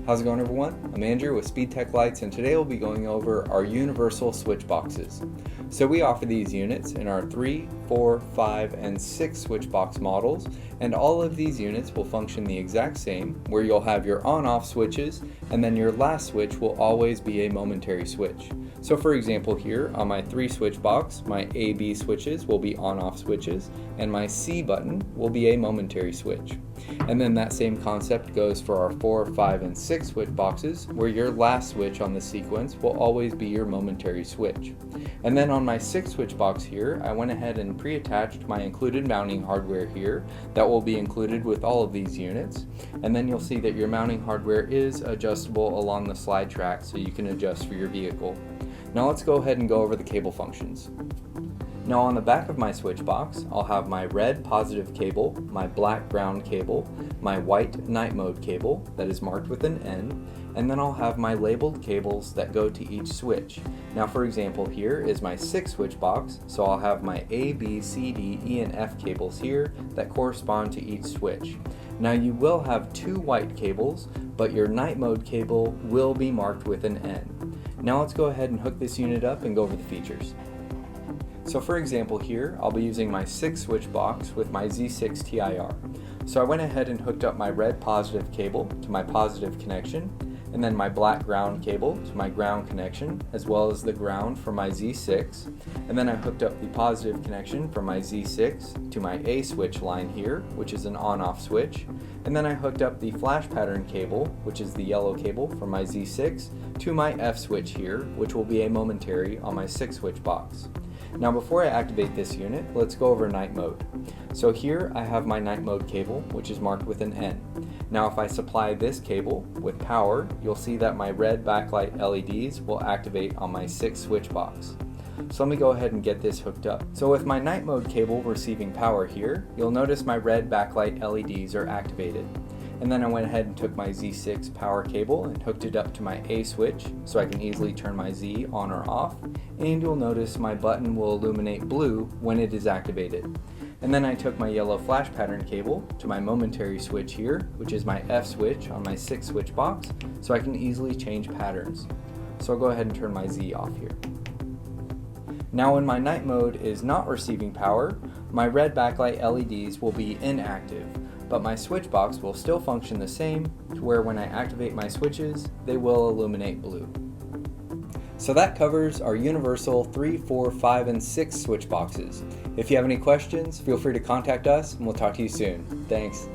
How's it going, everyone? I'm Andrew with SpeedTech Lights, and today we'll be going over our universal switch boxes. So we offer these units in our 3, 4, 5, and 6 switch box models, and all of these units will function the exact same, where you'll have your on-off switches, and then your last switch will always be a momentary switch. So for example here, on my 3 switch box, my A-B switches will be on-off switches, and my C button will be a momentary switch. And then that same concept goes for our 4, 5, and 6 switch boxes, where your last switch on the sequence will always be your momentary switch. And then on my 6 switch box here, I went ahead and pre-attached my included mounting hardware here that will be included with all of these units. And then you'll see that your mounting hardware is adjustable along the slide track, so you can adjust for your vehicle. Now let's go ahead and go over the cable functions. Now on the back of my switch box, I'll have my red positive cable, my black ground cable, my white night mode cable that is marked with an N, and then I'll have my labeled cables that go to each switch. Now for example, here is my 6 switch box, so I'll have my A, B, C, D, E, and F cables here that correspond to each switch. Now you will have 2 white cables, but your night mode cable will be marked with an N. Now let's go ahead and hook this unit up and go over the features. So for example here, I'll be using my 6 switch box with my Z6 TIR. So I went ahead and hooked up my red positive cable to my positive connection, and then my black ground cable to my ground connection, as well as the ground for my Z6. And then I hooked up the positive connection from my Z6 to my A switch line here, which is an on-off switch. And then I hooked up the flash pattern cable, which is the yellow cable from my Z6, to my F switch here, which will be a momentary on my 6 switch box. Now before I activate this unit, let's go over night mode. So here I have my night mode cable, which is marked with an N. Now if I supply this cable with power, you'll see that my red backlight LEDs will activate on my 6 switch box. So let me go ahead and get this hooked up. So with my night mode cable receiving power here, you'll notice my red backlight LEDs are activated. And then I went ahead and took my Z6 power cable and hooked it up to my A switch so I can easily turn my Z on or off, and you'll notice my button will illuminate blue when it is activated. And then I took my yellow flash pattern cable to my momentary switch here, which is my F switch on my 6 switch box, so I can easily change patterns. So I'll go ahead and turn my Z off here. Now when my night mode is not receiving power, my red backlight LEDs will be inactive, but my switch box will still function the same, to where when I activate my switches, they will illuminate blue. So that covers our universal 3, 4, 5, and 6 switch boxes. If you have any questions, feel free to contact us and we'll talk to you soon. Thanks.